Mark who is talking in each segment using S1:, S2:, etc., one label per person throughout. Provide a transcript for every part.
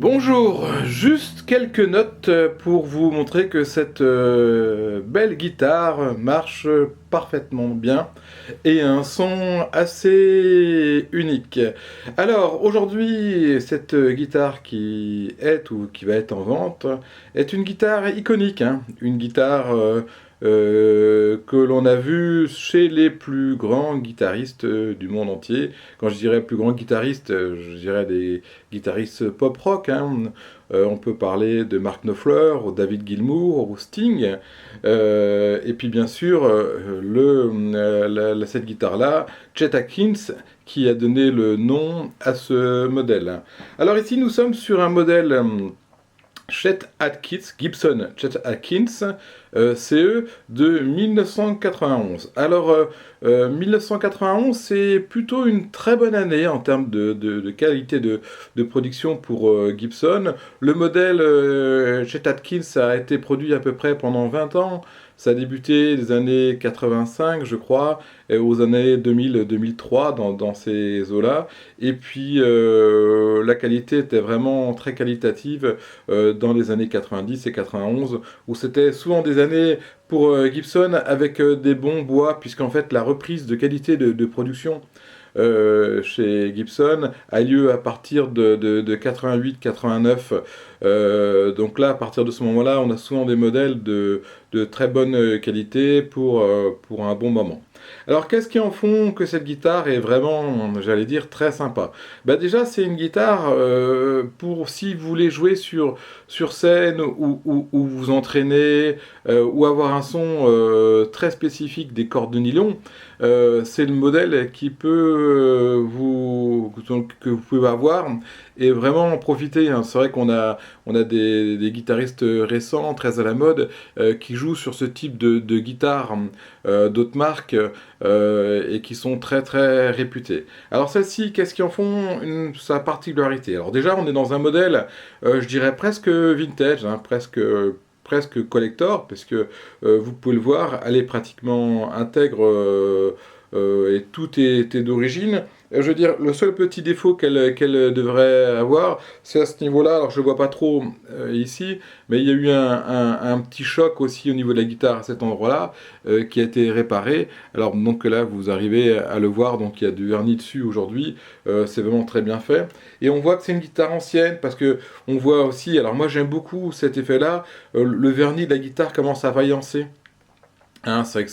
S1: Bonjour, juste quelques notes pour vous montrer que cette belle guitare marche parfaitement bien et un son assez unique. Alors aujourd'hui, cette guitare qui est ou qui va être en vente est une guitare iconique, hein, une guitare que l'on a vue chez les plus grands guitaristes du monde entier. Quand je dirais plus grands guitaristes, je dirais des guitaristes pop-rock, hein. On peut parler de Mark Knopfler, ou David Gilmour, ou Sting. Et puis bien sûr, cette guitare-là, Chet Atkins, qui a donné le nom à ce modèle. Alors ici, nous sommes sur un modèle Chet Atkins, Gibson Chet Atkins, CE de 1991. Alors, 1991, c'est plutôt une très bonne année en termes de qualité de production pour Gibson. Le modèle Chet Atkins a été produit à peu près pendant 20 ans. Ça a débuté des années 85, je crois, et aux années 2000-2003, dans ces eaux-là. Et puis, la qualité était vraiment très qualitative dans les années 90 et 91, où c'était souvent des années pour Gibson avec des bons bois, puisqu'en fait la reprise de qualité de production chez Gibson a lieu à partir de 88-89. Donc là, à partir de ce moment-là, on a souvent des modèles de très bonne qualité pour un bon moment. Alors, qu'est-ce qui en font que cette guitare est vraiment, j'allais dire, très sympa? Bah déjà, c'est une guitare pour si vous voulez jouer sur scène ou vous entraîner ou avoir un son très spécifique des cordes de nylon. C'est le modèle qui peut que vous pouvez avoir et vraiment en profiter, hein. C'est vrai on a des guitaristes récents, très à la mode, qui jouent sur ce type de guitare d'autres marques et qui sont très très réputées. Alors celle-ci, qu'est-ce qui en font sa particularité? Alors déjà, on est dans un modèle, je dirais presque vintage, hein, presque collector, parce que vous pouvez le voir, elle est pratiquement intègre et tout est d'origine. Je veux dire, le seul petit défaut qu'elle devrait avoir, c'est à ce niveau-là, alors je ne vois pas trop ici, mais il y a eu un petit choc aussi au niveau de la guitare à cet endroit-là, qui a été réparé. Alors donc là, vous arrivez à le voir, donc il y a du vernis dessus aujourd'hui, c'est vraiment très bien fait. Et on voit que c'est une guitare ancienne, parce que on voit aussi, alors moi j'aime beaucoup cet effet-là, le vernis de la guitare commence à faïencer. Hein, c'est vrai que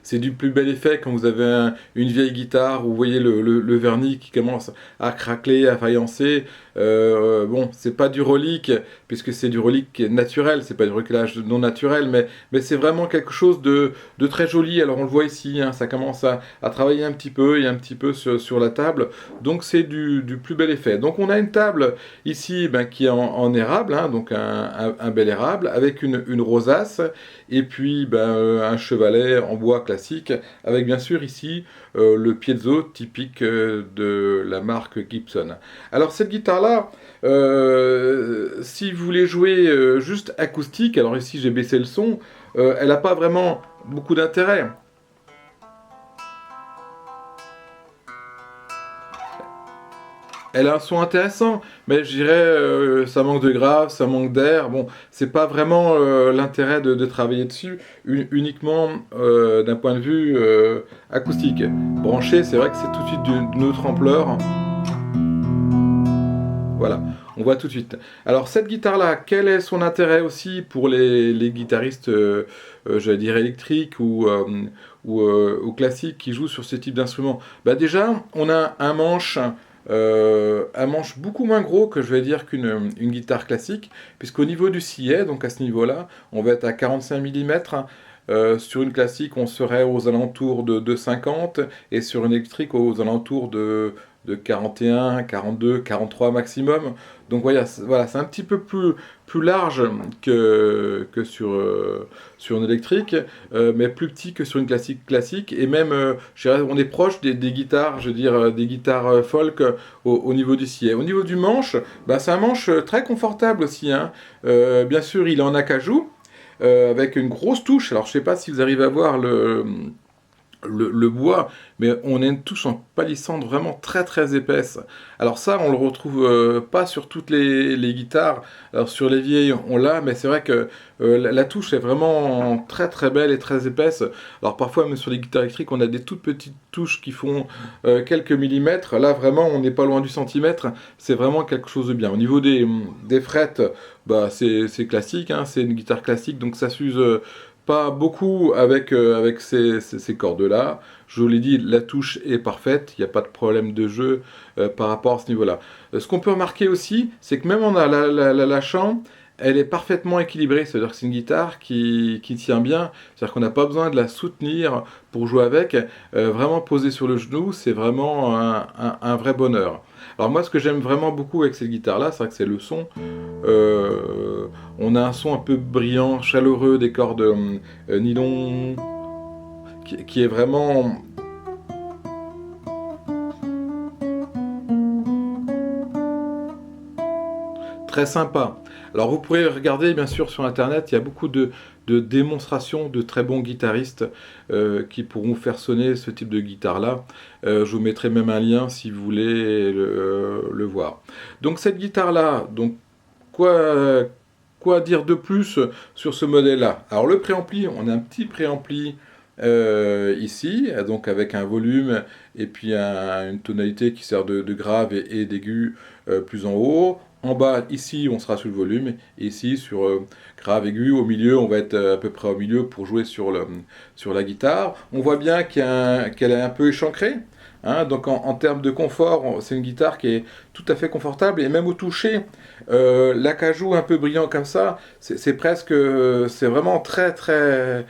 S1: c'est du plus bel effet quand vous avez une vieille guitare où vous voyez le vernis qui commence à craqueler, à faïencer. Bon, c'est pas du relique, puisque c'est du relique qui est naturel, c'est pas du reculage non naturel, mais c'est vraiment quelque chose de très joli. Alors on le voit ici, hein, ça commence à travailler un petit peu et un petit peu sur la table, donc c'est du plus bel effet. Donc on a une table ici ben, qui est en érable, hein, donc un bel érable, avec une rosace, et puis ben, un chevalet en bois classique, avec bien sûr ici le piezo typique de la marque Gibson. Alors cette guitare-là, si vous voulez jouer juste acoustique, alors ici j'ai baissé le son, elle n'a pas vraiment beaucoup d'intérêt. Elle a un son intéressant, mais je dirais ça manque de grave, ça manque d'air. Bon, c'est pas vraiment l'intérêt de travailler dessus uniquement d'un point de vue acoustique. Branché, c'est vrai que c'est tout de suite d'une autre ampleur. Voilà, on voit tout de suite. Alors cette guitare-là, quel est son intérêt aussi pour les guitaristes, j'allais dire électriques ou classiques qui jouent sur ce type d'instrument? Bah déjà, on a un manche beaucoup moins gros que je vais dire qu'une guitare classique, puisqu'au niveau du sillet, donc à ce niveau-là, on va être à 45 mm. Sur une classique, on serait aux alentours de 50, et sur une électrique, aux alentours de 41, 42, 43 maximum. Donc voilà, c'est un petit peu plus large que sur une électrique, mais plus petit que sur une classique. Et même, je dirais, on est proche des guitares, je veux dire, des guitares folk au niveau du sillet. Au niveau du manche, bah, c'est un manche très confortable aussi, hein. Bien sûr, il est en acajou, avec une grosse touche. Alors, je ne sais pas si vous arrivez à voir le bois, mais on a une touche en palissandre vraiment très très épaisse. Alors ça, on le retrouve pas sur toutes les guitares. Alors sur les vieilles, on l'a, mais c'est vrai que la touche est vraiment très très belle et très épaisse. Alors parfois, même sur les guitares électriques, on a des toutes petites touches qui font quelques millimètres. Là, vraiment, on n'est pas loin du centimètre. C'est vraiment quelque chose de bien. Au niveau des frettes, bah, c'est classique, hein, c'est une guitare classique, donc ça s'use pas beaucoup avec ces cordes-là. Je vous l'ai dit, la touche est parfaite, il n'y a pas de problème de jeu par rapport à ce niveau-là. Ce qu'on peut remarquer aussi, c'est que même en lâchant, elle est parfaitement équilibrée, c'est-à-dire que c'est une guitare qui tient bien, c'est-à-dire qu'on n'a pas besoin de la soutenir pour jouer avec, vraiment posée sur le genou, c'est vraiment un vrai bonheur. Alors moi, ce que j'aime vraiment beaucoup avec cette guitare-là, c'est vrai que c'est le son. Euh, on a un son un peu brillant, chaleureux des cordes nylon, qui est vraiment très sympa. Alors vous pourrez regarder bien sûr sur internet, il y a beaucoup de démonstrations de très bons guitaristes qui pourront faire sonner ce type de guitare-là. Je vous mettrai même un lien si vous voulez le voir. Donc cette guitare-là, donc quoi dire de plus sur ce modèle-là? Alors le préampli, on a un petit préampli ici, donc avec un volume et puis une tonalité qui sert de grave et d'aigu plus en haut. En bas, ici, on sera sur le volume, et ici, sur grave aigu. Au milieu, on va être à peu près au milieu pour jouer sur la guitare. On voit bien qu'elle est un peu échancrée. Hein, donc en termes de confort, c'est une guitare qui est tout à fait confortable, et même au toucher, l'acajou un peu brillant comme ça, c'est presque, c'est vraiment très très,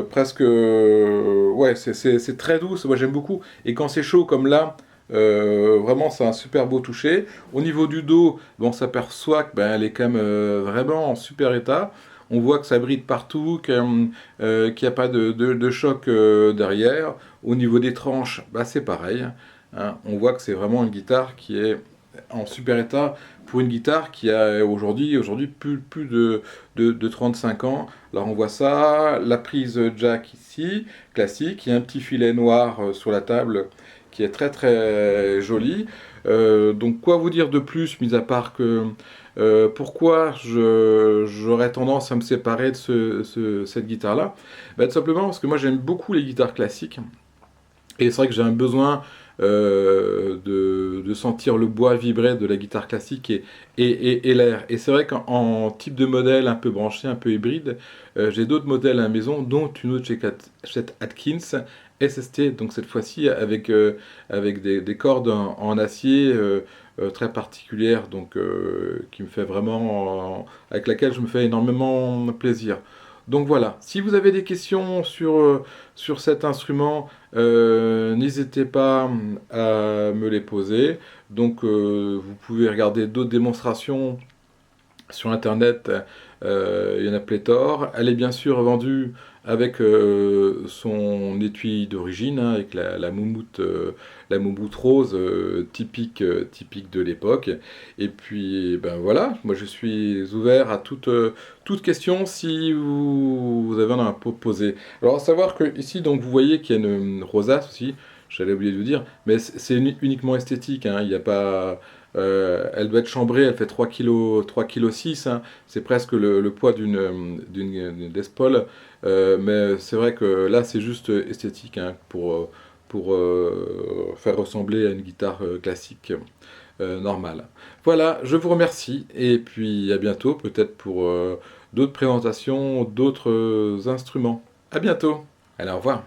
S1: presque, ouais, c'est très douce, moi j'aime beaucoup, et quand c'est chaud comme là, vraiment c'est un super beau toucher. Au niveau du dos, bon, on s'aperçoit que ben, elle est quand même vraiment en super état. On voit que ça brille de partout, qu'il n'y a pas de choc derrière. Au niveau des tranches, bah, c'est pareil. Hein. On voit que c'est vraiment une guitare qui est en super état pour une guitare qui a aujourd'hui plus de 35 ans. Alors on voit ça, la prise jack ici, classique, il y a un petit filet noir sur la table qui est très très joli. Donc quoi vous dire de plus, mis à part que pourquoi j'aurais tendance à me séparer de cette guitare-là? Ben, tout simplement parce que moi j'aime beaucoup les guitares classiques. Et c'est vrai que j'ai un besoin de sentir le bois vibrer de la guitare classique et l'air. Et c'est vrai qu'en type de modèle un peu branché, un peu hybride, j'ai d'autres modèles à la maison, dont une autre chez Atkins SST, donc cette fois-ci avec des cordes en acier très particulières, donc qui me fait vraiment, avec laquelle je me fais énormément plaisir. Donc voilà, si vous avez des questions sur cet instrument, n'hésitez pas à me les poser. Donc vous pouvez regarder d'autres démonstrations sur internet, il y en a pléthore. Elle est bien sûr vendue avec son étui d'origine, hein, avec la moumoute rose typique de l'époque. Et puis ben voilà, moi je suis ouvert à toute question si vous avez un à poser. Alors à savoir que ici donc vous voyez qu'il y a une rosace aussi. J'allais oublier de vous dire, mais c'est uniquement esthétique, hein, il n'y a pas, elle doit être chambrée, elle fait 3 kg 6, hein, c'est presque le poids d'une Les Paul, mais c'est vrai que là c'est juste esthétique, hein, pour faire ressembler à une guitare classique normale. Voilà, je vous remercie et puis à bientôt peut-être pour d'autres présentations, d'autres instruments. À bientôt. Allez, au revoir.